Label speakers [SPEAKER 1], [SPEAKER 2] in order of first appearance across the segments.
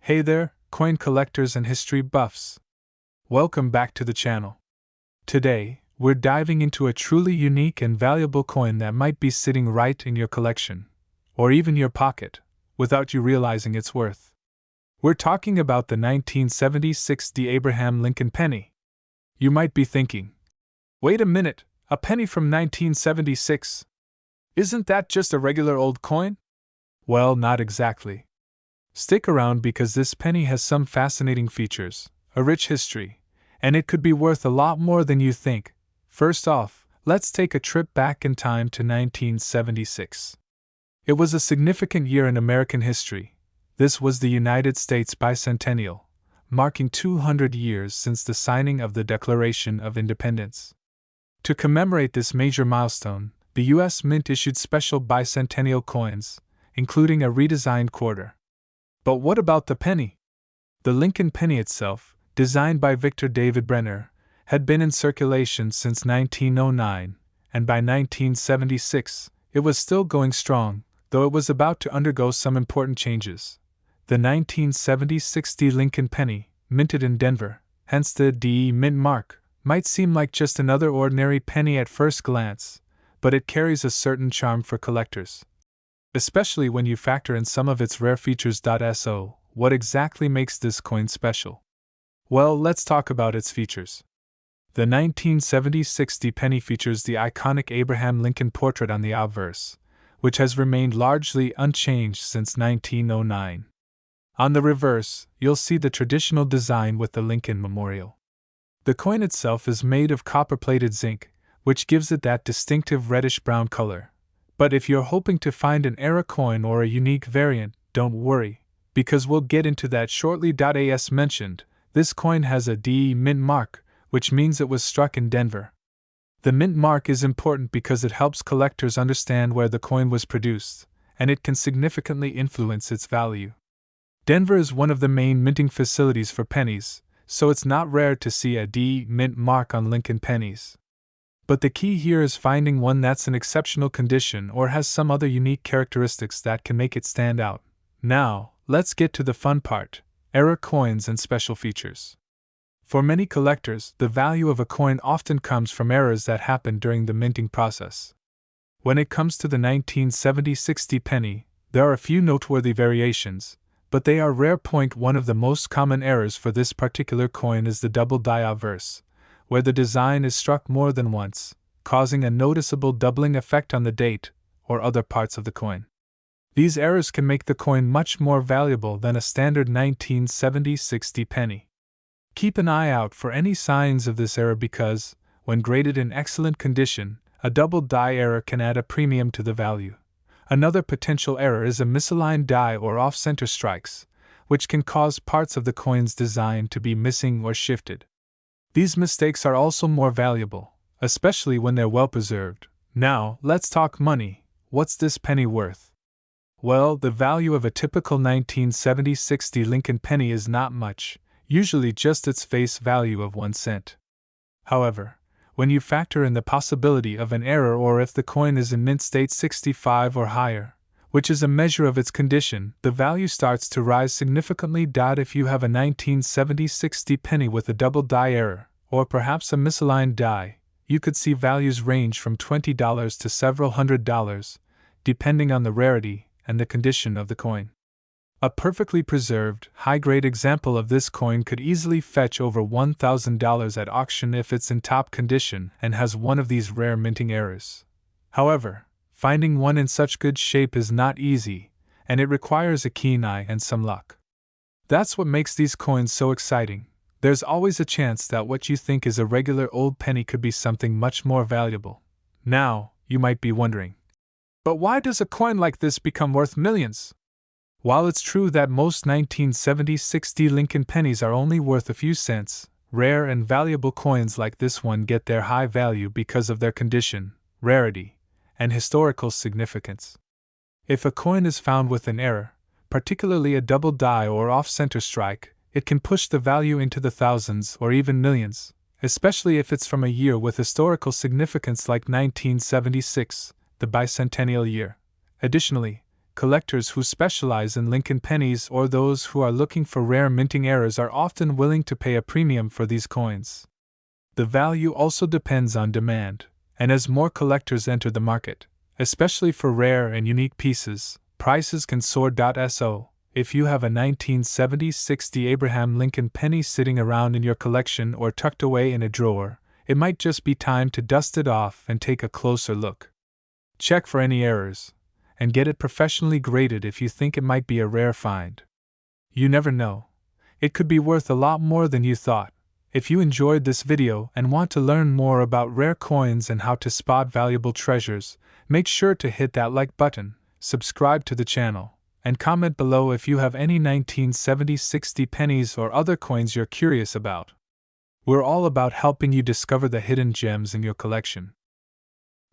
[SPEAKER 1] Hey there, coin collectors and history buffs. Welcome back to the channel. Today, we're diving into a truly unique and valuable coin that might be sitting right in your collection, or even your pocket, without you realizing its worth. We're talking about the 1976 Abraham Lincoln penny. You might be thinking, wait a minute, a penny from 1976? Isn't that just a regular old coin? Well, not exactly. Stick around because this penny has some fascinating features, a rich history, and it could be worth a lot more than you think. First off, let's take a trip back in time to 1976. It was a significant year in American history. This was the United States bicentennial, marking 200 years since the signing of the Declaration of Independence. To commemorate this major milestone, the U.S. Mint issued special bicentennial coins, including a redesigned quarter. But what about the penny? The Lincoln penny itself, designed by Victor David Brenner, had been in circulation since 1909, and by 1976, it was still going strong, though it was about to undergo some important changes. The 1976 Lincoln penny, minted in Denver, hence the DE Mint mark, might seem like just another ordinary penny at first glance, but it carries a certain charm for collectors. Especially when you factor in some of its rare features. So, what exactly makes this coin special? Well, let's talk about its features. The 1976 penny features the iconic Abraham Lincoln portrait on the obverse, which has remained largely unchanged since 1909. On the reverse, you'll see the traditional design with the Lincoln Memorial. The coin itself is made of copper-plated zinc, which gives it that distinctive reddish-brown color. But if you're hoping to find an era coin or a unique variant, don't worry, because we'll get into that shortly. As mentioned, this coin has a DE Mint mark, which means it was struck in Denver. The Mint mark is important because it helps collectors understand where the coin was produced, and it can significantly influence its value. Denver is one of the main minting facilities for pennies, so it's not rare to see a DE Mint mark on Lincoln pennies. But the key here is finding one that's in exceptional condition or has some other unique characteristics that can make it stand out. Now, let's get to the fun part: era coins and special features. For many collectors, the value of a coin often comes from errors that happen during the minting process. When it comes to the 1976 penny, there are a few noteworthy variations, but they are rare. One of the most common errors for this particular coin is the double die obverse, where the design is struck more than once, causing a noticeable doubling effect on the date or other parts of the coin. These errors can make the coin much more valuable than a standard 1976 penny. Keep an eye out for any signs of this error because, when graded in excellent condition, a double die error can add a premium to the value. Another potential error is a misaligned die or off-center strikes, which can cause parts of the coin's design to be missing or shifted. These mistakes are also more valuable, especially when they're well preserved. Now, let's talk money. What's this penny worth? Well, the value of a typical 1976 Lincoln penny is not much, usually just its face value of 1 cent. However, when you factor in the possibility of an error or if the coin is in mint state 65 or higher, which is a measure of its condition, the value starts to rise significantly. If you have a 1976 penny with a double die error, or perhaps a misaligned die, you could see values range from $20 to several $100s, depending on the rarity and the condition of the coin. A perfectly preserved, high-grade example of this coin could easily fetch over $1,000 at auction if it's in top condition and has one of these rare minting errors. However, finding one in such good shape is not easy, and it requires a keen eye and some luck. That's what makes these coins so exciting. There's always a chance that what you think is a regular old penny could be something much more valuable. Now, you might be wondering, but why does a coin like this become worth millions? While it's true that most 1976 Lincoln pennies are only worth a few cents, rare and valuable coins like this one get their high value because of their condition, rarity, and historical significance. If a coin is found with an error, particularly a double die or off-center strike, it can push the value into the thousands or even millions, especially if it's from a year with historical significance like 1976, the bicentennial year. Additionally, collectors who specialize in Lincoln pennies or those who are looking for rare minting errors are often willing to pay a premium for these coins. The value also depends on demand, and as more collectors enter the market, especially for rare and unique pieces, prices can soar. So, if you have a 1970-60 Abraham Lincoln penny sitting around in your collection or tucked away in a drawer, it might just be time to dust it off and take a closer look. Check for any errors, and get it professionally graded if you think it might be a rare find. You never know. It could be worth a lot more than you thought. If you enjoyed this video and want to learn more about rare coins and how to spot valuable treasures, make sure to hit that like button, subscribe to the channel, and comment below if you have any 1970-60 pennies or other coins you're curious about. We're all about helping you discover the hidden gems in your collection.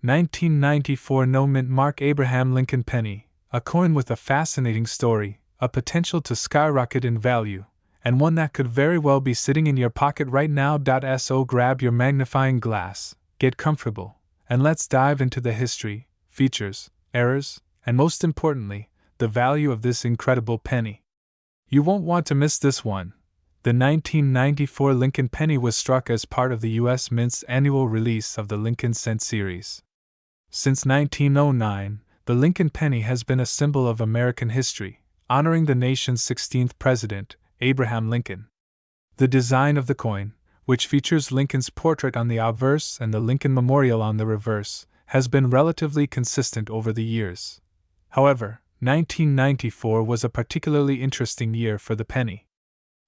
[SPEAKER 1] 1994 No Mint Mark Abraham Lincoln Penny, a coin with a fascinating story, a potential to skyrocket in value, and one that could very well be sitting in your pocket right now. So grab your magnifying glass, get comfortable, and let's dive into the history, features, errors, and most importantly, the value of this incredible penny. You won't want to miss this one. The 1994 Lincoln Penny was struck as part of the U.S. Mint's annual release of the Lincoln Cent series. Since 1909, the Lincoln Penny has been a symbol of American history, honoring the nation's 16th president, Abraham Lincoln. The design of the coin, which features Lincoln's portrait on the obverse and the Lincoln Memorial on the reverse, has been relatively consistent over the years. However, 1994 was a particularly interesting year for the penny.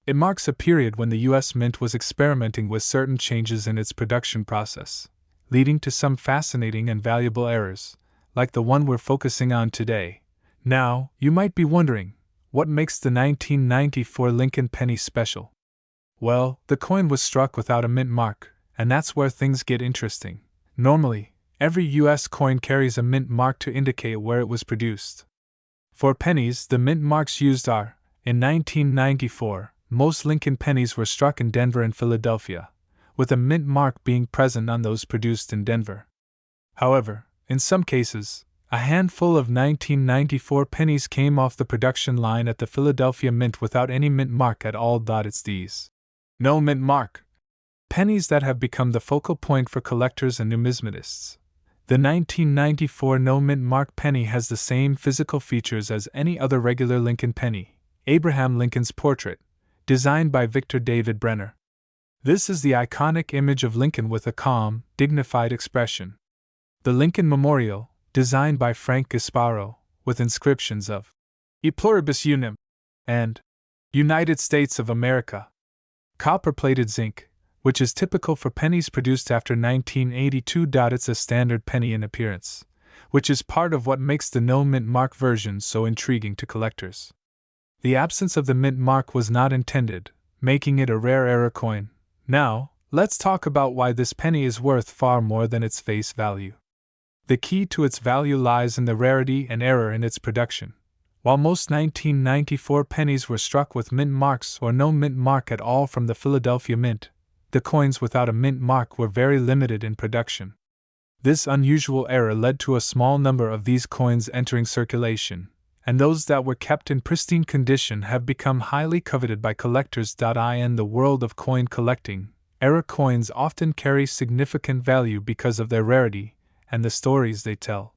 [SPEAKER 1] It marks a period when the U.S. Mint was experimenting with certain changes in its production process, leading to some fascinating and valuable errors, like the one we're focusing on today. Now, you might be wondering, what makes the 1994 Lincoln Penny special? Well, the coin was struck without a mint mark, and that's where things get interesting. Normally, every U.S. coin carries a mint mark to indicate where it was produced. For pennies, the mint marks used are, in 1994, most Lincoln pennies were struck in Denver and Philadelphia, with a mint mark being present on those produced in Denver. However, in some cases, a handful of 1994 pennies came off the production line at the Philadelphia Mint without any mint mark at all. It's these no mint mark pennies that have become the focal point for collectors and numismatists. The 1994 no mint mark penny has the same physical features as any other regular Lincoln penny, Abraham Lincoln's portrait, designed by Victor David Brenner. This is the iconic image of Lincoln with a calm, dignified expression. The Lincoln Memorial, designed by Frank Gasparo, with inscriptions of E Pluribus Unum and United States of America. Copper-plated zinc, which is typical for pennies produced after 1982. It's a standard penny in appearance, which is part of what makes the no mint mark version so intriguing to collectors. The absence of the mint mark was not intended, making it a rare error coin. Now, let's talk about why this penny is worth far more than its face value. The key to its value lies in the rarity and error in its production. While most 1994 pennies were struck with mint marks or no mint mark at all from the Philadelphia Mint, the coins without a mint mark were very limited in production. This unusual error led to a small number of these coins entering circulation, and those that were kept in pristine condition have become highly coveted by collectors. In the world of coin collecting, error coins often carry significant value because of their rarity and the stories they tell.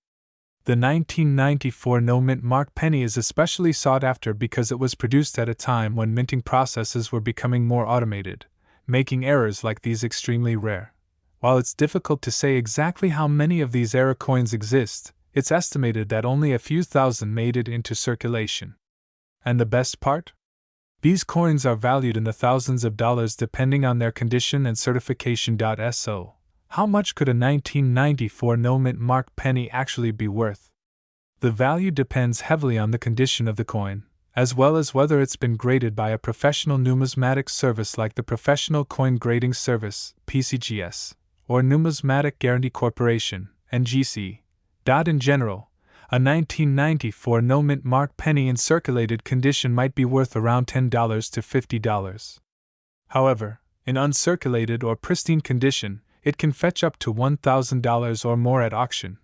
[SPEAKER 1] The 1994 no mint mark penny is especially sought after because it was produced at a time when minting processes were becoming more automated, making errors like these extremely rare. While it's difficult to say exactly how many of these error coins exist, it's estimated that only a few thousand made it into circulation. And the best part? These coins are valued in the thousands of dollars depending on their condition and certification. So, how much could a 1994 no mint mark penny actually be worth? The value depends heavily on the condition of the coin, as well as whether it's been graded by a professional numismatic service like the Professional Coin Grading Service, PCGS, or Numismatic Guarantee Corporation, NGC. In general, a 1994 no mint mark penny in circulated condition might be worth around $10 to $50. However, in uncirculated or pristine condition, it can fetch up to $1,000 or more at auction.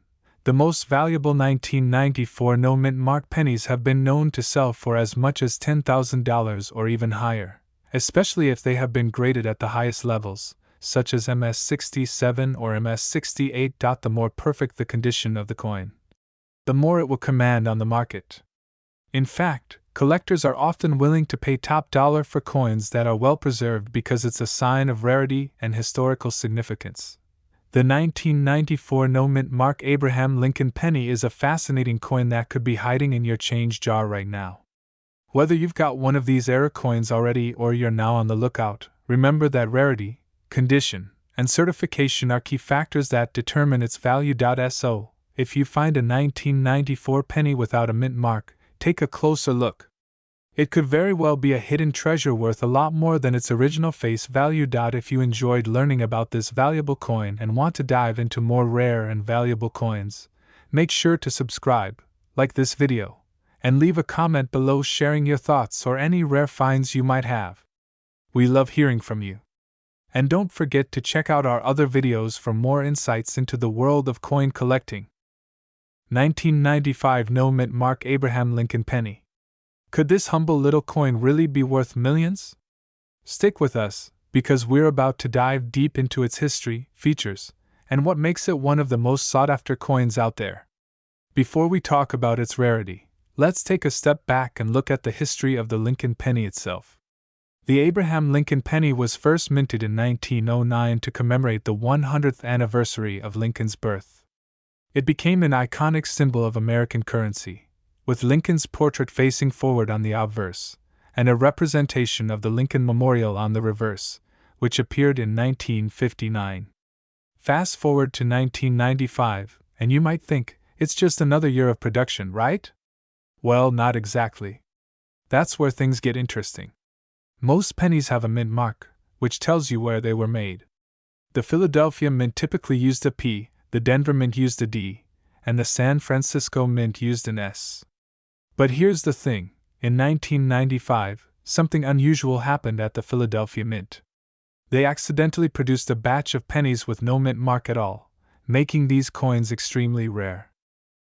[SPEAKER 1] The most valuable 1994 no-mint mark pennies have been known to sell for as much as $10,000 or even higher, especially if they have been graded at the highest levels, such as MS-67 or MS-68. The more perfect the condition of the coin, the more it will command on the market. In fact, collectors are often willing to pay top dollar for coins that are well preserved because it's a sign of rarity and historical significance. The 1994 no-mint mark Abraham Lincoln penny is a fascinating coin that could be hiding in your change jar right now. Whether you've got one of these era coins already or you're now on the lookout, remember that rarity, condition, and certification are key factors that determine its value. So, if you find a 1994 penny without a mint mark, take a closer look. It could very well be a hidden treasure worth a lot more than its original face value. If you enjoyed learning about this valuable coin and want to dive into more rare and valuable coins, make sure to subscribe, like this video, and leave a comment below sharing your thoughts or any rare finds you might have. We love hearing from you. And don't forget to check out our other videos for more insights into the world of coin collecting. 1995 no-mint mark Abraham Lincoln penny. Could this humble little coin really be worth millions? Stick with us, because we're about to dive deep into its history, features, and what makes it one of the most sought-after coins out there. Before we talk about its rarity, let's take a step back and look at the history of the Lincoln penny itself. The Abraham Lincoln penny was first minted in 1909 to commemorate the 100th anniversary of Lincoln's birth. It became an iconic symbol of American currency, with Lincoln's portrait facing forward on the obverse, and a representation of the Lincoln Memorial on the reverse, which appeared in 1959. Fast forward to 1995, and you might think, it's just another year of production, right? Well, not exactly. That's where things get interesting. Most pennies have a mint mark, which tells you where they were made. The Philadelphia Mint typically used a P, the Denver Mint used a D, and the San Francisco Mint used an S. But here's the thing, in 1995, something unusual happened at the Philadelphia Mint. They accidentally produced a batch of pennies with no mint mark at all, making these coins extremely rare.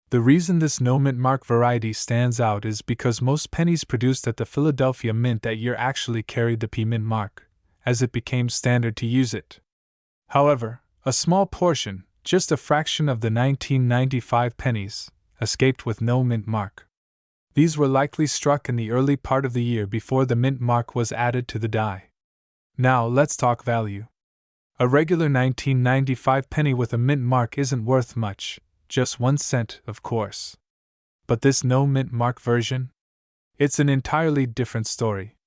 [SPEAKER 1] The reason this no mint mark variety stands out is because most pennies produced at the Philadelphia Mint that year actually carried the P mint mark, as it became standard to use it. However, a small portion, just a fraction of the 1995 pennies, escaped with no mint mark. These were likely struck in the early part of the year before the mint mark was added to the die. Now let's talk value. A regular 1995 penny with a mint mark isn't worth much, just 1 cent, of course. But this no mint mark version? It's an entirely different story.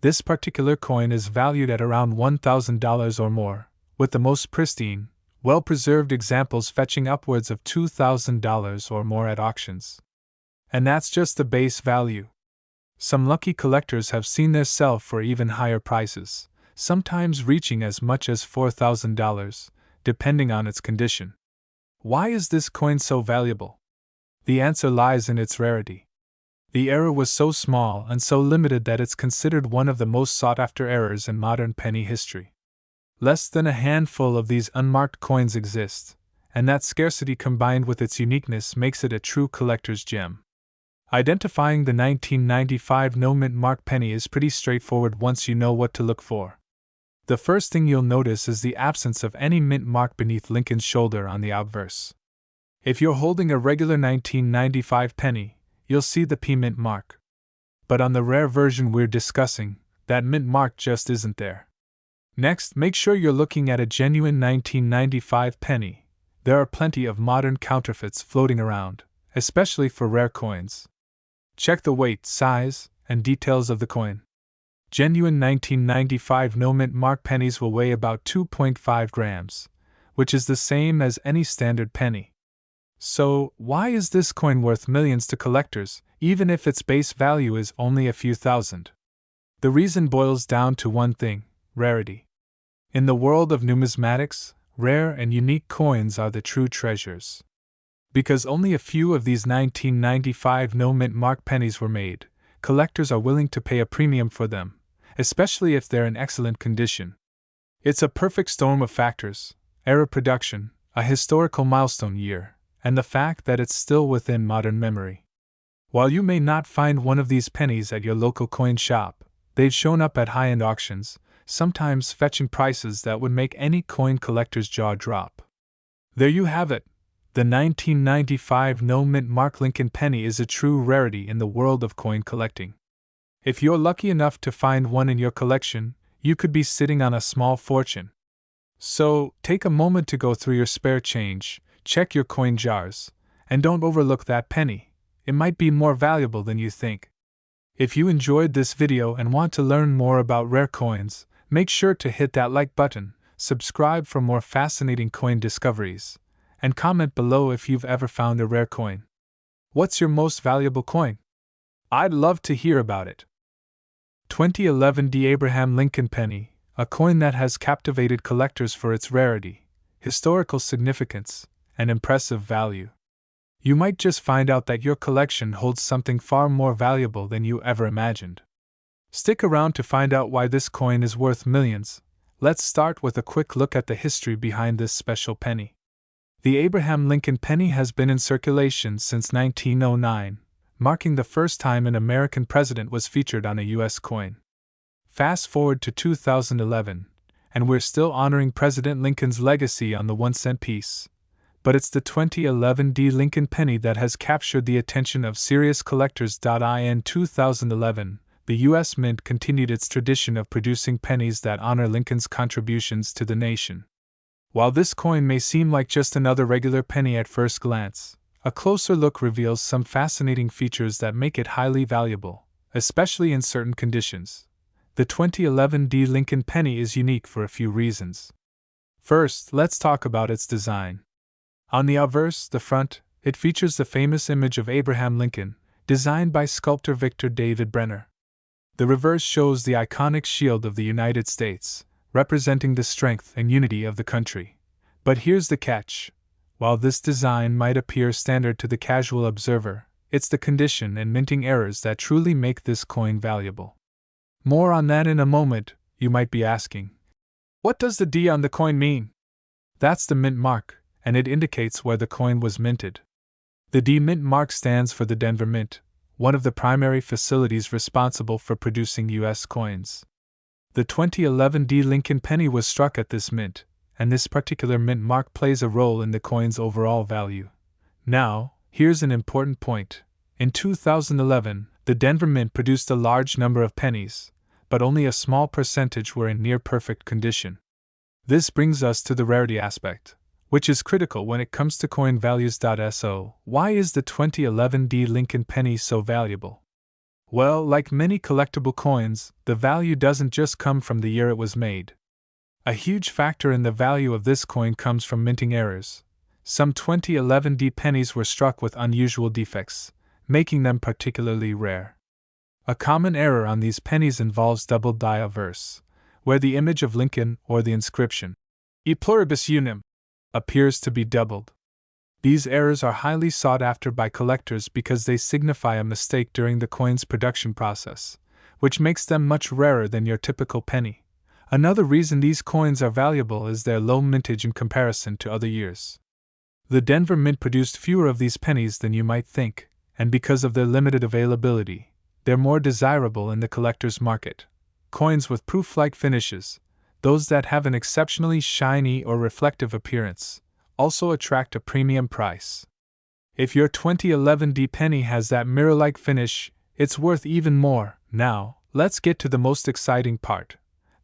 [SPEAKER 1] This particular coin is valued at around $1,000 or more, with the most pristine, well-preserved examples fetching upwards of $2,000 or more at auctions. And that's just the base value. Some lucky collectors have seen theirs sell for even higher prices, sometimes reaching as much as $4,000, depending on its condition. Why is this coin so valuable? The answer lies in its rarity. The error was so small and so limited that it's considered one of the most sought-after errors in modern penny history. Less than a handful of these unmarked coins exist, and that scarcity combined with its uniqueness makes it a true collector's gem. Identifying the 1995 no mint mark penny is pretty straightforward once you know what to look for. The first thing you'll notice is the absence of any mint mark beneath Lincoln's shoulder on the obverse. If you're holding a regular 1995 penny, you'll see the P mint mark. But on the rare version we're discussing, that mint mark just isn't there. Next, make sure you're looking at a genuine 1995 penny. There are plenty of modern counterfeits floating around, especially for rare coins. Check the weight, size, and details of the coin. Genuine 1995 no mint mark pennies will weigh about 2.5 grams, which is the same as any standard penny. So, why is this coin worth millions to collectors, even if its base value is only a few thousand? The reason boils down to one thing: rarity. In the world of numismatics, rare and unique coins are the true treasures. Because only a few of these 1995 no mint mark pennies were made, collectors are willing to pay a premium for them, especially if they're in excellent condition. It's a perfect storm of factors: era production, a historical milestone year, and the fact that it's still within modern memory. While you may not find one of these pennies at your local coin shop, they've shown up at high-end auctions, sometimes fetching prices that would make any coin collector's jaw drop. There you have it. The 1995 no-mint Mark Lincoln penny is a true rarity in the world of coin collecting. If you're lucky enough to find one in your collection, you could be sitting on a small fortune. So, take a moment to go through your spare change, check your coin jars, and don't overlook that penny. It might be more valuable than you think. If you enjoyed this video and want to learn more about rare coins, make sure to hit that like button, subscribe for more fascinating coin discoveries, and comment below if you've ever found a rare coin. What's your most valuable coin? I'd love to hear about it. 2011 D. Abraham Lincoln penny, a coin that has captivated collectors for its rarity, historical significance, and impressive value. You might just find out that your collection holds something far more valuable than you ever imagined. Stick around to find out why this coin is worth millions. Let's start with a quick look at the history behind this special penny. The Abraham Lincoln penny has been in circulation since 1909, marking the first time an American president was featured on a U.S. coin. Fast forward to 2011, and we're still honoring President Lincoln's legacy on the 1-cent piece. But it's the 2011 D. Lincoln penny that has captured the attention of serious collectors. In 2011, the U.S. Mint continued its tradition of producing pennies that honor Lincoln's contributions to the nation. While this coin may seem like just another regular penny at first glance, a closer look reveals some fascinating features that make it highly valuable, especially in certain conditions. The 2011 D. Lincoln penny is unique for a few reasons. First, let's talk about its design. On the obverse, the front, it features the famous image of Abraham Lincoln, designed by sculptor Victor David Brenner. The reverse shows the iconic shield of the United States, representing the strength and unity of the country. But here's the catch. While this design might appear standard to the casual observer, it's the condition and minting errors that truly make this coin valuable. More on that in a moment. You might be asking, what does the D on the coin mean? That's the mint mark, and it indicates where the coin was minted. The D mint mark stands for the Denver Mint, one of the primary facilities responsible for producing U.S. coins. The 2011 D. Lincoln penny was struck at this mint, and this particular mint mark plays a role in the coin's overall value. Now, here's an important point. In 2011, the Denver Mint produced a large number of pennies, but only a small percentage were in near-perfect condition. This brings us to the rarity aspect, which is critical when it comes to coin values. So, why is the 2011 D. Lincoln penny so valuable? Well, like many collectible coins, the value doesn't just come from the year it was made. A huge factor in the value of this coin comes from minting errors. Some 2011 D pennies were struck with unusual defects, making them particularly rare. A common error on these pennies involves double die obverse, where the image of Lincoln or the inscription, E pluribus unum, appears to be doubled. These errors are highly sought after by collectors because they signify a mistake during the coin's production process, which makes them much rarer than your typical penny. Another reason these coins are valuable is their low mintage in comparison to other years. The Denver Mint produced fewer of these pennies than you might think, and because of their limited availability, they're more desirable in the collector's market. Coins with proof-like finishes, those that have an exceptionally shiny or reflective appearance, also attract a premium price. If your 2011 D penny has that mirror-like finish, it's worth even more. Now, let's get to the most exciting part: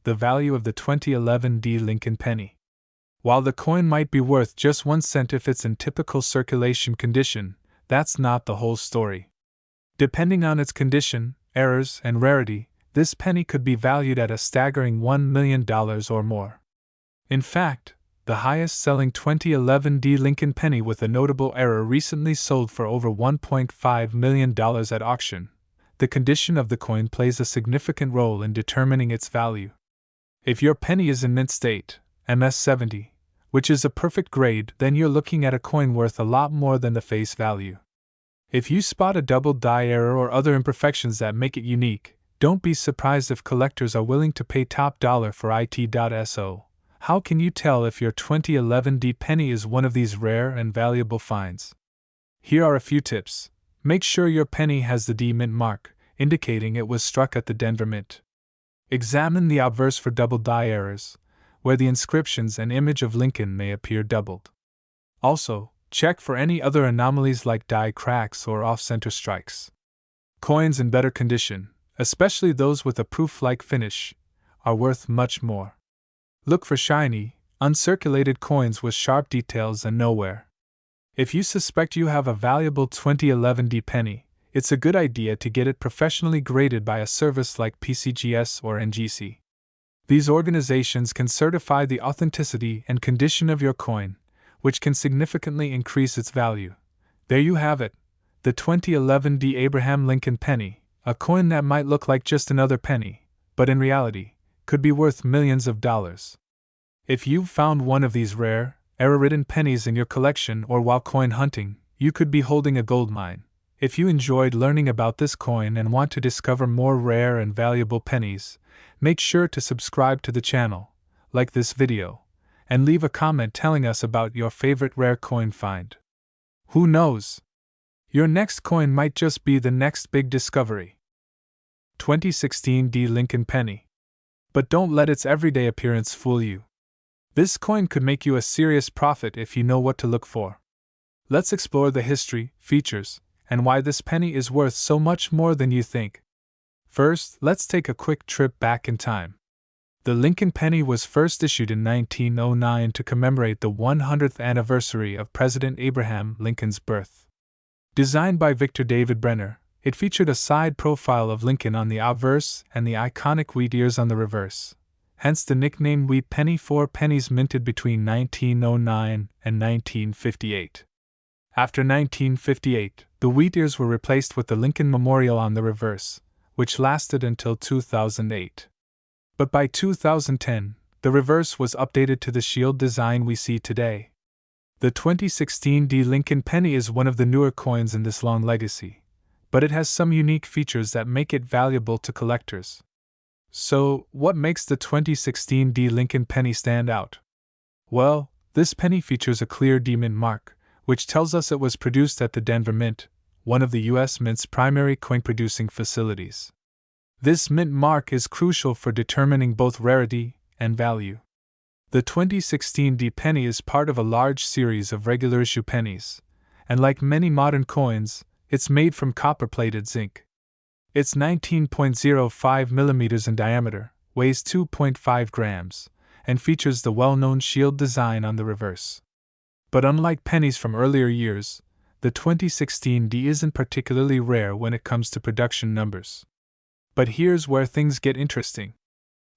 [SPEAKER 1] the value of the 2011 D Lincoln penny. While the coin might be worth just 1 cent if it's in typical circulation condition, that's not the whole story. Depending on its condition, errors, and rarity, this penny could be valued at a staggering $1 million or more. In fact, the highest-selling 2011 D Lincoln penny with a notable error recently sold for over $1.5 million at auction. The condition of the coin plays a significant role in determining its value. If your penny is in mint state, MS70, which is a perfect grade, then you're looking at a coin worth a lot more than the face value. If you spot a double die error or other imperfections that make it unique, don't be surprised if collectors are willing to pay top dollar for it. So, how can you tell if your 2011 D penny is one of these rare and valuable finds? Here are a few tips. Make sure your penny has the D Mint mark, indicating it was struck at the Denver Mint. Examine the obverse for double die errors, where the inscriptions and image of Lincoln may appear doubled. Also, check for any other anomalies like die cracks or off-center strikes. Coins in better condition, especially those with a proof-like finish, are worth much more. Look for shiny, uncirculated coins with sharp details and no wear. If you suspect you have a valuable 2011 D penny, it's a good idea to get it professionally graded by a service like PCGS or NGC. These organizations can certify the authenticity and condition of your coin, which can significantly increase its value. There you have it, the 2011 D Abraham Lincoln penny, a coin that might look like just another penny, but in reality, could be worth millions of dollars. If you've found one of these rare, error-ridden pennies in your collection or while coin hunting, you could be holding a gold mine. If you enjoyed learning about this coin and want to discover more rare and valuable pennies, make sure to subscribe to the channel, like this video, and leave a comment telling us about your favorite rare coin find. Who knows? Your next coin might just be the next big discovery. 2016 D Lincoln penny. But don't let its everyday appearance fool you. This coin could make you a serious profit if you know what to look for. Let's explore the history, features, and why this penny is worth so much more than you think. First, let's take a quick trip back in time. The Lincoln penny was first issued in 1909 to commemorate the 100th anniversary of President Abraham Lincoln's birth. Designed by Victor David Brenner, it featured a side profile of Lincoln on the obverse and the iconic wheat ears on the reverse, hence the nickname Wheat Penny. 4 pennies minted between 1909 and 1958. After 1958, the wheat ears were replaced with the Lincoln Memorial on the reverse, which lasted until 2008. But by 2010, the reverse was updated to the shield design we see today. The 2016 D Lincoln penny is one of the newer coins in this long legacy, but it has some unique features that make it valuable to collectors. So, what makes the 2016 D Lincoln penny stand out? Well, this penny features a clear D Mint mark, which tells us it was produced at the Denver Mint, one of the U.S. Mint's primary coin-producing facilities. This mint mark is crucial for determining both rarity and value. The 2016 D penny is part of a large series of regular issue pennies, and like many modern coins, it's made from copper-plated zinc. It's 19.05 millimeters in diameter, weighs 2.5 grams, and features the well-known shield design on the reverse. But unlike pennies from earlier years, the 2016 D isn't particularly rare when it comes to production numbers. But here's where things get interesting.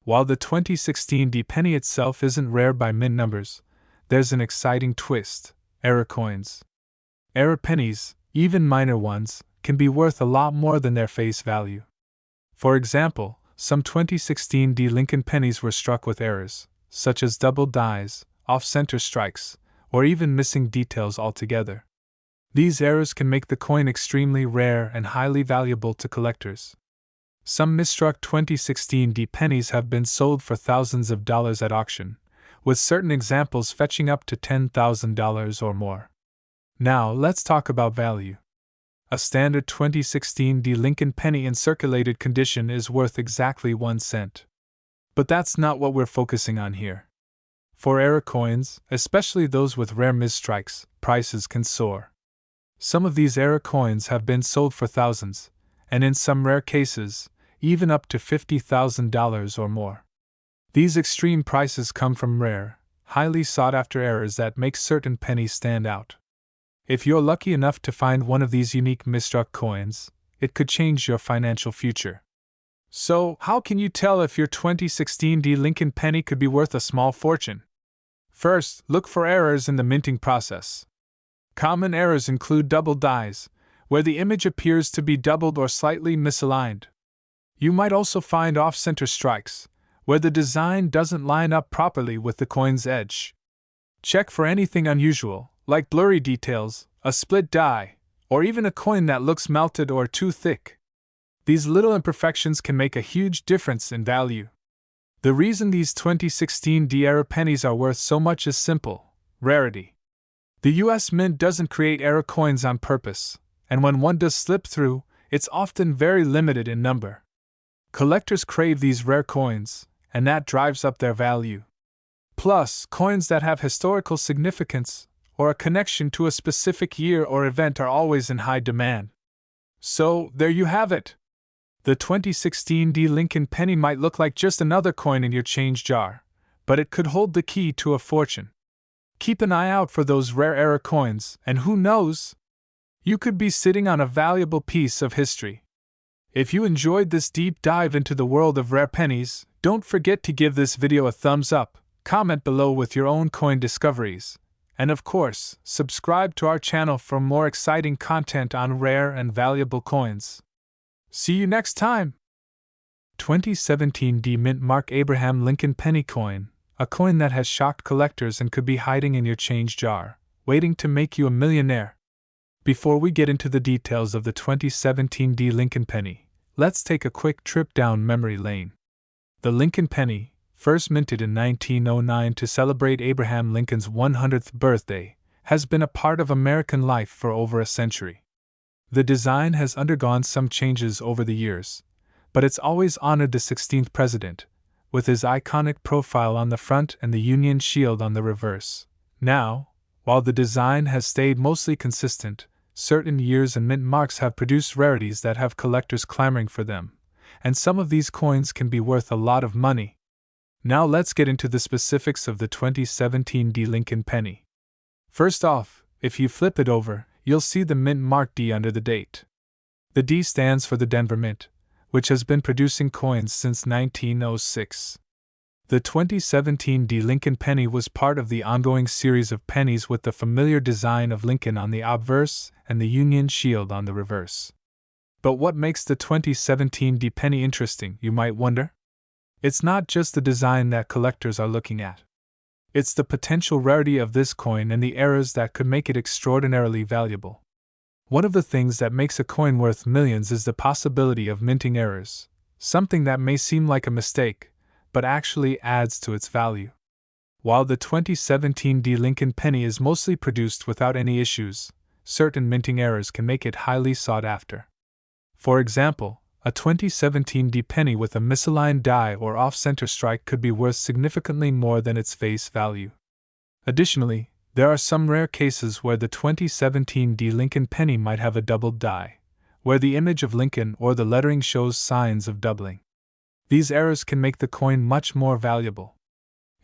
[SPEAKER 1] While the 2016 D penny itself isn't rare by mint numbers, there's an exciting twist: error coins. Error pennies, even minor ones, can be worth a lot more than their face value. For example, some 2016 D Lincoln pennies were struck with errors, such as double dies, off-center strikes, or even missing details altogether. These errors can make the coin extremely rare and highly valuable to collectors. Some misstruck 2016 D pennies have been sold for thousands of dollars at auction, with certain examples fetching up to $10,000 or more. Now, let's talk about value. A standard 2016 D Lincoln penny in circulated condition is worth exactly 1 cent. But that's not what we're focusing on here. For error coins, especially those with rare misstrikes, prices can soar. Some of these error coins have been sold for thousands, and in some rare cases, even up to $50,000 or more. These extreme prices come from rare, highly sought-after errors that make certain pennies stand out. If you're lucky enough to find one of these unique misstruck coins, it could change your financial future. So, how can you tell if your 2016 D Lincoln penny could be worth a small fortune? First, look for errors in the minting process. Common errors include double dies, where the image appears to be doubled or slightly misaligned. You might also find off-center strikes, where the design doesn't line up properly with the coin's edge. Check for anything unusual, like blurry details, a split die, or even a coin that looks melted or too thick. These little imperfections can make a huge difference in value. The reason these 2016 D-era pennies are worth so much is simple: rarity. The US Mint doesn't create era coins on purpose, and when one does slip through, it's often very limited in number. Collectors crave these rare coins, and that drives up their value. Plus, coins that have historical significance or a connection to a specific year or event are always in high demand. So, there you have it. The 2016 D Lincoln penny might look like just another coin in your change jar, but it could hold the key to a fortune. Keep an eye out for those rare era coins, and who knows? You could be sitting on a valuable piece of history. If you enjoyed this deep dive into the world of rare pennies, don't forget to give this video a thumbs up, comment below with your own coin discoveries, and of course, subscribe to our channel for more exciting content on rare and valuable coins. See you next time! 2017 D Mint Mark Abraham Lincoln Penny Coin, a coin that has shocked collectors and could be hiding in your change jar, waiting to make you a millionaire. Before we get into the details of the 2017 D Lincoln Penny, let's take a quick trip down memory lane. The Lincoln Penny, first minted in 1909 to celebrate Abraham Lincoln's 100th birthday, has been a part of American life for over a century. The design has undergone some changes over the years, but it's always honored the 16th president, with his iconic profile on the front and the Union shield on the reverse. Now, while the design has stayed mostly consistent, certain years and mint marks have produced rarities that have collectors clamoring for them, and some of these coins can be worth a lot of money. Now let's get into the specifics of the 2017 D Lincoln Penny. First off, if you flip it over, you'll see the mint mark D under the date. The D stands for the Denver Mint, which has been producing coins since 1906. The 2017 D Lincoln Penny was part of the ongoing series of pennies with the familiar design of Lincoln on the obverse and the Union shield on the reverse. But what makes the 2017 D Penny interesting, you might wonder? It's not just the design that collectors are looking at. It's the potential rarity of this coin and the eras that could make it extraordinarily valuable. One of the things that makes a coin worth millions is the possibility of minting errors, something that may seem like a mistake, but actually adds to its value. While the 2017 D Lincoln Penny is mostly produced without any issues, certain minting errors can make it highly sought after. For example, a 2017 D penny with a misaligned die or off-center strike could be worth significantly more than its face value. Additionally, there are some rare cases where the 2017 D Lincoln penny might have a doubled die, where the image of Lincoln or the lettering shows signs of doubling. These errors can make the coin much more valuable.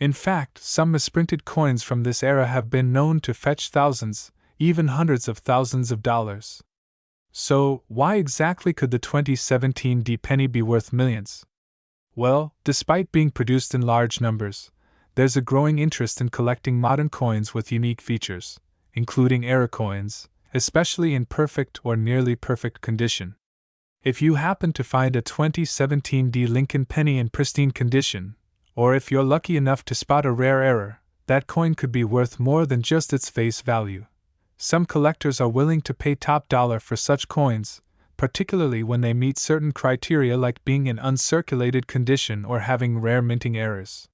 [SPEAKER 1] In fact, some misprinted coins from this era have been known to fetch thousands, even hundreds of thousands of dollars. So, why exactly could the 2017 D penny be worth millions? Well, despite being produced in large numbers, there's a growing interest in collecting modern coins with unique features, including era coins, especially in perfect or nearly perfect condition. If you happen to find a 2017 D Lincoln penny in pristine condition, or if you're lucky enough to spot a rare error, that coin could be worth more than just its face value. Some collectors are willing to pay top dollar for such coins, particularly when they meet certain criteria like being in uncirculated condition or having rare minting errors.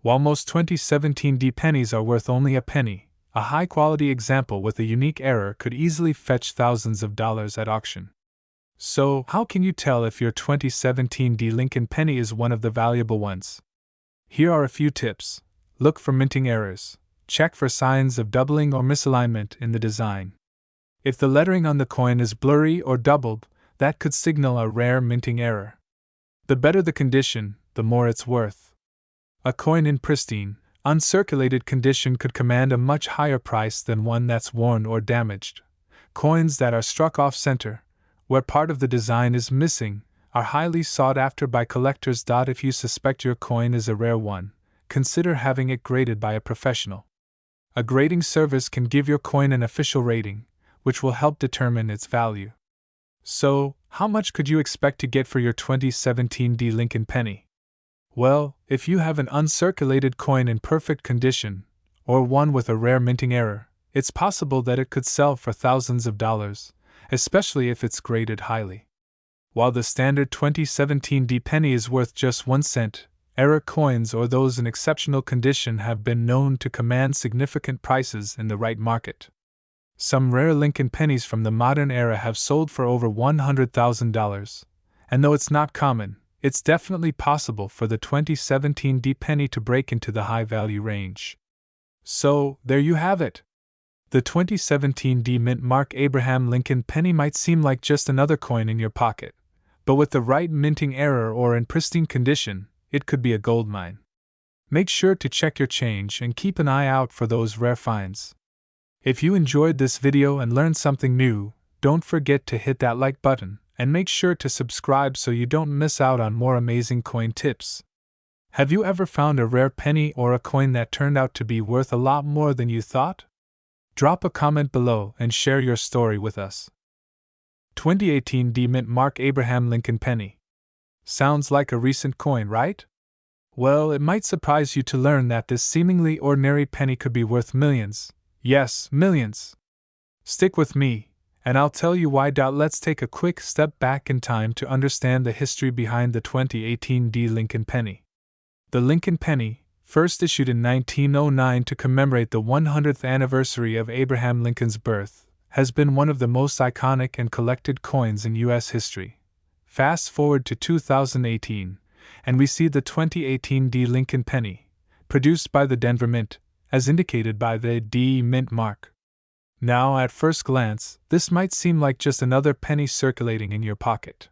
[SPEAKER 1] While most 2017 D pennies are worth only a penny, a high-quality example with a unique error could easily fetch thousands of dollars at auction. So, how can you tell if your 2017 D Lincoln penny is one of the valuable ones? Here are a few tips. Look for minting errors. Check for signs of doubling or misalignment in the design. If the lettering on the coin is blurry or doubled, that could signal a rare minting error. The better the condition, the more it's worth. A coin in pristine, uncirculated condition could command a much higher price than one that's worn or damaged. Coins that are struck off-center, where part of the design is missing, are highly sought after by collectors. If you suspect your coin is a rare one, consider having it graded by a professional. A grading service can give your coin an official rating, which will help determine its value. So, how much could you expect to get for your 2017 D Lincoln penny? Well, if you have an uncirculated coin in perfect condition, or one with a rare minting error, it's possible that it could sell for thousands of dollars, especially if it's graded highly. While the standard 2017 D penny is worth just 1 cent, Error coins or those in exceptional condition have been known to command significant prices in the right market. Some rare Lincoln pennies from the modern era have sold for over $100,000, and though it's not common, it's definitely possible for the 2017 D penny to break into the high-value range. So, there you have it. The 2017 D Mint Mark Abraham Lincoln penny might seem like just another coin in your pocket, but with the right minting error or in pristine condition, it could be a goldmine. Make sure to check your change and keep an eye out for those rare finds. If you enjoyed this video and learned something new, don't forget to hit that like button and make sure to subscribe so you don't miss out on more amazing coin tips. Have you ever found a rare penny or a coin that turned out to be worth a lot more than you thought? Drop a comment below and share your story with us. 2018 D Mint Mark Abraham Lincoln Penny. Sounds like a recent coin, right? Well, it might surprise you to learn that this seemingly ordinary penny could be worth millions. Yes, millions. Stick with me, and I'll tell you why. Let's take a quick step back in time to understand the history behind the 2018 D Lincoln Penny. The Lincoln Penny, first issued in 1909 to commemorate the 100th anniversary of Abraham Lincoln's birth, has been one of the most iconic and collected coins in U.S. history. Fast forward to 2018, and we see the 2018 D Lincoln Penny, produced by the Denver Mint, as indicated by the D Mint mark. Now, at first glance, this might seem like just another penny circulating in your pocket.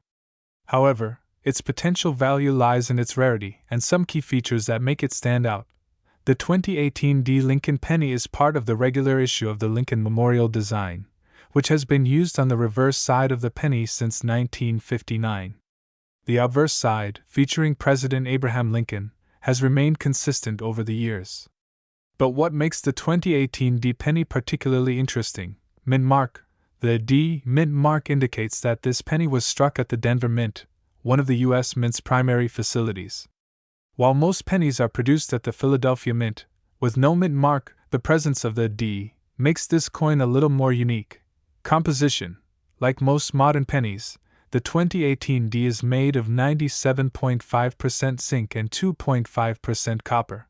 [SPEAKER 1] However, its potential value lies in its rarity and some key features that make it stand out. The 2018 D Lincoln Penny is part of the regular issue of the Lincoln Memorial design, which has been used on the reverse side of the penny since 1959. The obverse side, featuring President Abraham Lincoln, has remained consistent over the years. But what makes the 2018 D penny particularly interesting? Mint mark. The D Mint mark indicates that this penny was struck at the Denver Mint, one of the U.S. Mint's primary facilities. While most pennies are produced at the Philadelphia Mint, with no mint mark, the presence of the D makes this coin a little more unique. Composition. Like most modern pennies, the 2018 D is made of 97.5% zinc and 2.5% copper.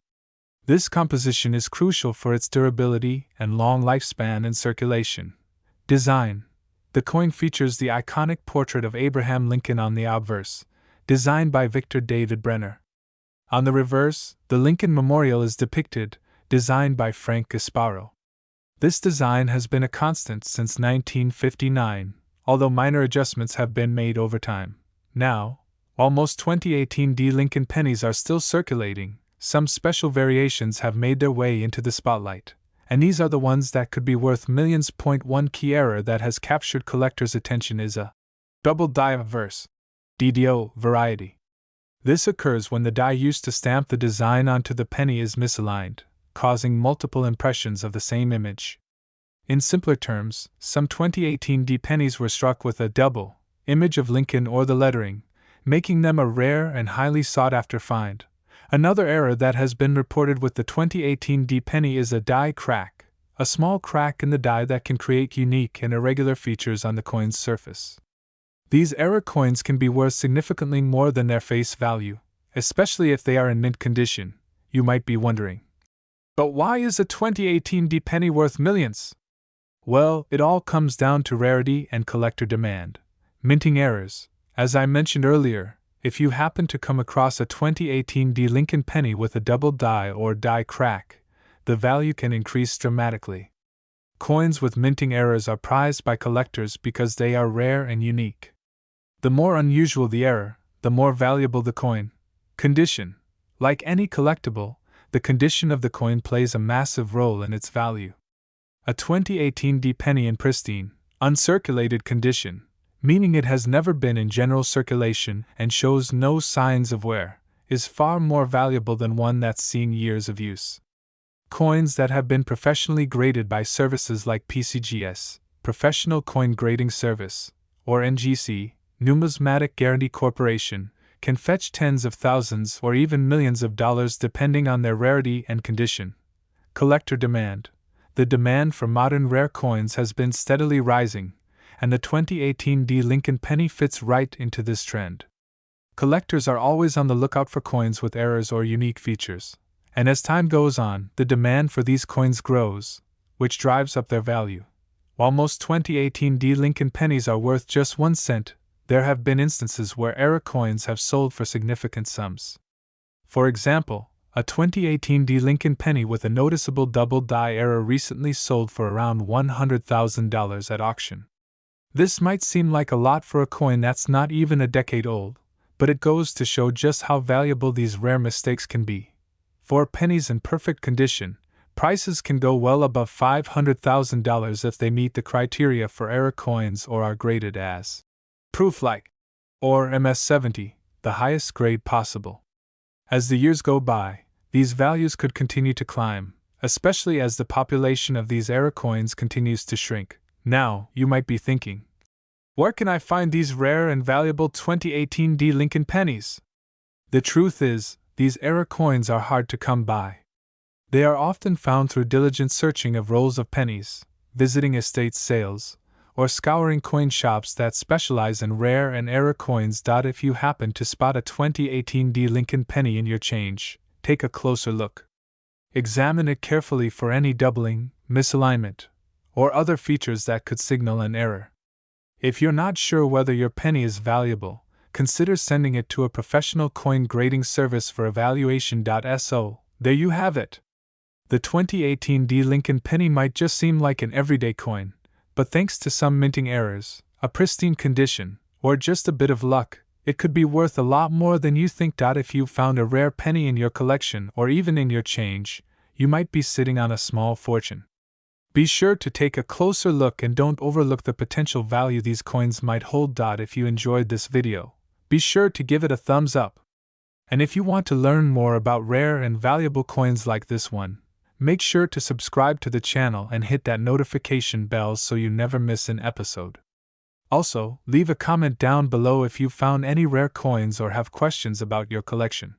[SPEAKER 1] This composition is crucial for its durability and long lifespan in circulation. Design. The coin features the iconic portrait of Abraham Lincoln on the obverse, designed by Victor David Brenner. On the reverse, the Lincoln Memorial is depicted, designed by Frank Gasparo. This design has been a constant since 1959, although minor adjustments have been made over time. Now, while most 2018 D Lincoln pennies are still circulating, some special variations have made their way into the spotlight, and these are the ones that could be worth millions. One key error that has captured collectors' attention is a double die obverse DDO variety. This occurs when the die used to stamp the design onto the penny is misaligned, causing multiple impressions of the same image. In simpler terms, some 2018 D pennies were struck with a double image of Lincoln or the lettering, making them a rare and highly sought-after find. Another error that has been reported with the 2018 D penny is a die crack, a small crack in the die that can create unique and irregular features on the coin's surface. These error coins can be worth significantly more than their face value, especially if they are in mint condition, you might be wondering. But why is a 2018 D penny worth millions? Well, it all comes down to rarity and collector demand. Minting errors. As I mentioned earlier, if you happen to come across a 2018 D Lincoln penny with a double die or die crack, the value can increase dramatically. Coins with minting errors are prized by collectors because they are rare and unique. The more unusual the error, the more valuable the coin. Condition. Like any collectible, the condition of the coin plays a massive role in its value. A 2018 D penny in pristine, uncirculated condition, meaning it has never been in general circulation and shows no signs of wear, is far more valuable than one that's seen years of use. Coins that have been professionally graded by services like PCGS, Professional Coin Grading Service, or NGC, Numismatic Guarantee Corporation, can fetch tens of thousands or even millions of dollars depending on their rarity and condition. Collector demand. The demand for modern rare coins has been steadily rising, and the 2018 D Lincoln penny fits right into this trend. Collectors are always on the lookout for coins with errors or unique features, and as time goes on, the demand for these coins grows, which drives up their value. While most 2018 D Lincoln pennies are worth just 1 cent, there have been instances where error coins have sold for significant sums. For example, a 2018 D Lincoln penny with a noticeable double die error recently sold for around $100,000 at auction. This might seem like a lot for a coin that's not even a decade old, but it goes to show just how valuable these rare mistakes can be. For pennies in perfect condition, prices can go well above $500,000 if they meet the criteria for error coins or are graded as proof-like, or MS-70, the highest grade possible. As the years go by, these values could continue to climb, especially as the population of these error coins continues to shrink. Now, you might be thinking, where can I find these rare and valuable 2018 D Lincoln pennies? The truth is, these error coins are hard to come by. They are often found through diligent searching of rolls of pennies, visiting estate sales, or scouring coin shops that specialize in rare and error coins. If you happen to spot a 2018 D Lincoln penny in your change, take a closer look. Examine it carefully for any doubling, misalignment, or other features that could signal an error. If you're not sure whether your penny is valuable, consider sending it to a professional coin grading service for evaluation. So, there you have it. The 2018 D Lincoln penny might just seem like an everyday coin, but thanks to some minting errors, a pristine condition, or just a bit of luck, it could be worth a lot more than you think. If you found a rare penny in your collection or even in your change, you might be sitting on a small fortune. Be sure to take a closer look and don't overlook the potential value these coins might hold. If you enjoyed this video, be sure to give it a thumbs up. And if you want to learn more about rare and valuable coins like this one, make sure to subscribe to the channel and hit that notification bell so you never miss an episode. Also, leave a comment down below if you found any rare coins or have questions about your collection.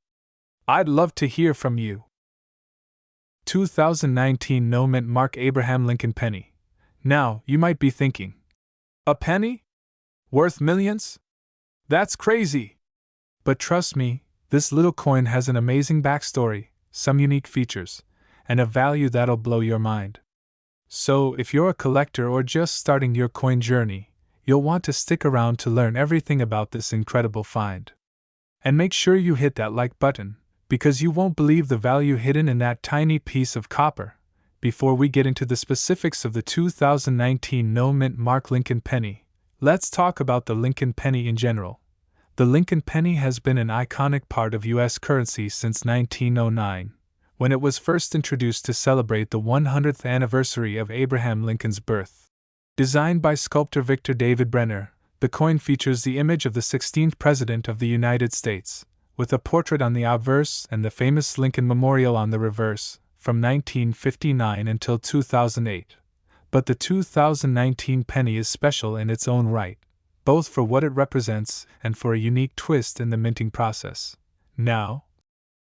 [SPEAKER 1] I'd love to hear from you. 2019 No Mint Mark Abraham Lincoln penny. Now, you might be thinking, a penny? Worth millions? That's crazy! But trust me, this little coin has an amazing backstory, some unique features, and a value that'll blow your mind. So, if you're a collector or just starting your coin journey, you'll want to stick around to learn everything about this incredible find. And make sure you hit that like button, because you won't believe the value hidden in that tiny piece of copper. Before we get into the specifics of the 2019 No Mint Mark Lincoln penny, let's talk about the Lincoln penny in general. The Lincoln penny has been an iconic part of U.S. currency since 1909. When it was first introduced to celebrate the 100th anniversary of Abraham Lincoln's birth. Designed by sculptor Victor David Brenner, the coin features the image of the 16th President of the United States, with a portrait on the obverse and the famous Lincoln Memorial on the reverse, from 1959 until 2008. But the 2019 penny is special in its own right, both for what it represents and for a unique twist in the minting process. Now,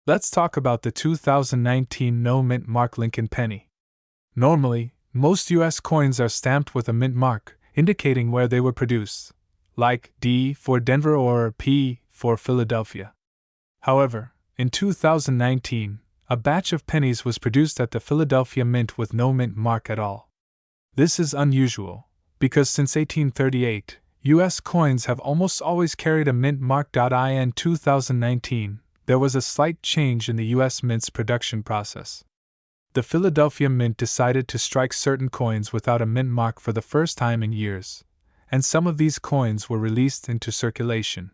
[SPEAKER 1] let's talk about the 2019 No Mint Mark Lincoln penny. Normally, most U.S. coins are stamped with a mint mark, indicating where they were produced, like D for Denver or P for Philadelphia. However, in 2019, a batch of pennies was produced at the Philadelphia Mint with no mint mark at all. This is unusual, because since 1838, U.S. coins have almost always carried a mint mark. In 2019, there was a slight change in the U.S. Mint's production process. The Philadelphia Mint decided to strike certain coins without a mint mark for the first time in years, and some of these coins were released into circulation.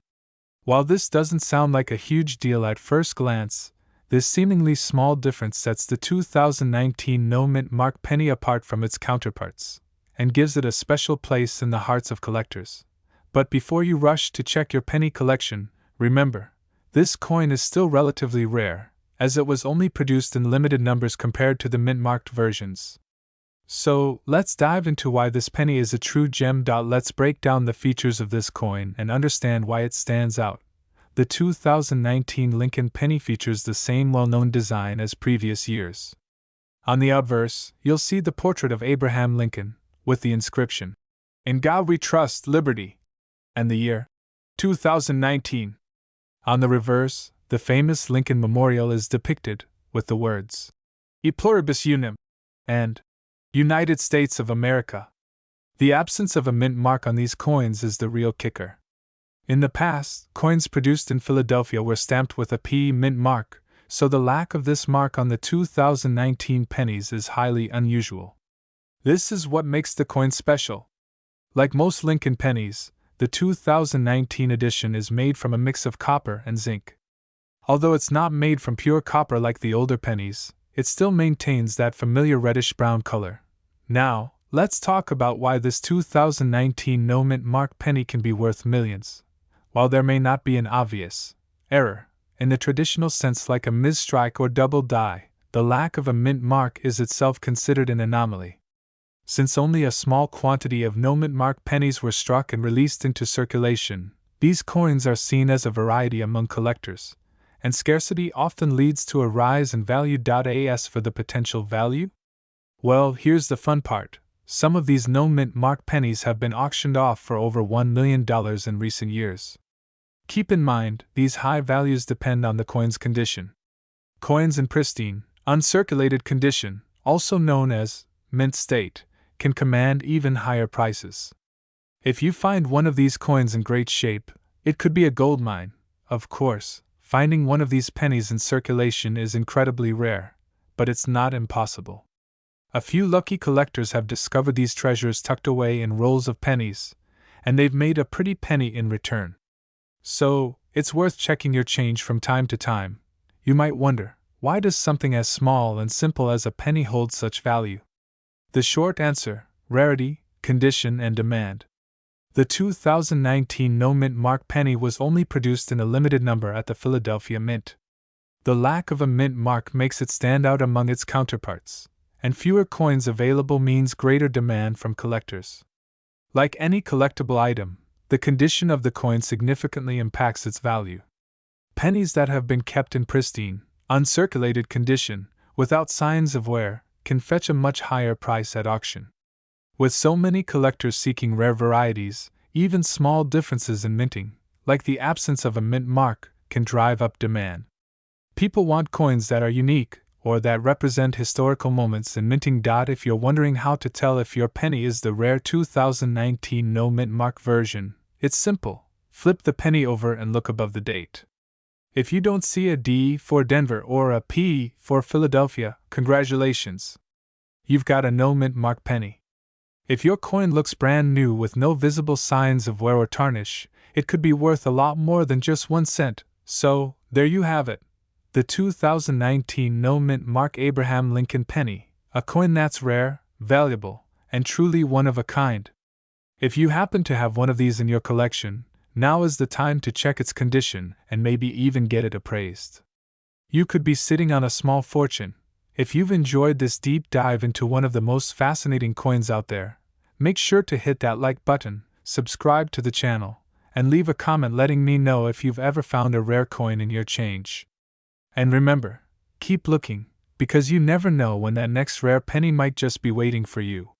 [SPEAKER 1] While this doesn't sound like a huge deal at first glance, this seemingly small difference sets the 2019 No Mint Mark penny apart from its counterparts, and gives it a special place in the hearts of collectors. But before you rush to check your penny collection, remember, this coin is still relatively rare, as it was only produced in limited numbers compared to the mint-marked versions. So, let's dive into why this penny is a true gem. Let's break down the features of this coin and understand why it stands out. The 2019 Lincoln penny features the same well-known design as previous years. On the obverse, you'll see the portrait of Abraham Lincoln, with the inscription, "In God We Trust, Liberty," and the year 2019. On the reverse, the famous Lincoln Memorial is depicted with the words E pluribus unum and United States of America. The absence of a mint mark on these coins is the real kicker. In the past, coins produced in Philadelphia were stamped with a P mint mark, so the lack of this mark on the 2019 pennies is highly unusual. This is what makes the coin special. Like most Lincoln pennies, the 2019 edition is made from a mix of copper and zinc. Although it's not made from pure copper like the older pennies, it still maintains that familiar reddish-brown color. Now, let's talk about why this 2019 no mint mark penny can be worth millions. While there may not be an obvious error, in the traditional sense like a misstrike or double die, the lack of a mint mark is itself considered an anomaly. Since only a small quantity of no mint mark pennies were struck and released into circulation, these coins are seen as a variety among collectors, and scarcity often leads to a rise in value. As for the potential value? Well, here's the fun part. Some of these no mint mark pennies have been auctioned off for over $1 million in recent years. Keep in mind, these high values depend on the coin's condition. Coins in pristine, uncirculated condition, also known as mint state, can command even higher prices. If you find one of these coins in great shape, it could be a gold mine. Of course, finding one of these pennies in circulation is incredibly rare, but it's not impossible. A few lucky collectors have discovered these treasures tucked away in rolls of pennies, and they've made a pretty penny in return. So, it's worth checking your change from time to time. You might wonder, why does something as small and simple as a penny hold such value? The short answer: rarity, condition, and demand. The 2019 no mint mark penny was only produced in a limited number at the Philadelphia Mint. The lack of a mint mark makes it stand out among its counterparts, and fewer coins available means greater demand from collectors. Like any collectible item, the condition of the coin significantly impacts its value. Pennies that have been kept in pristine, uncirculated condition, without signs of wear, can fetch a much higher price at auction. With so many collectors seeking rare varieties, even small differences in minting, like the absence of a mint mark, can drive up demand. People want coins that are unique, or that represent historical moments in minting. If you're wondering how to tell if your penny is the rare 2019 no mint mark version, it's simple. Flip the penny over and look above the date. If you don't see a D for Denver or a P for Philadelphia, congratulations. You've got a no mint mark penny. If your coin looks brand new with no visible signs of wear or tarnish, it could be worth a lot more than just 1 cent. So, there you have it. The 2019 no mint mark Abraham Lincoln penny, a coin that's rare, valuable, and truly one of a kind. If you happen to have one of these in your collection, now is the time to check its condition and maybe even get it appraised. You could be sitting on a small fortune. If you've enjoyed this deep dive into one of the most fascinating coins out there, make sure to hit that like button, subscribe to the channel, and leave a comment letting me know if you've ever found a rare coin in your change. And remember, keep looking, because you never know when that next rare penny might just be waiting for you.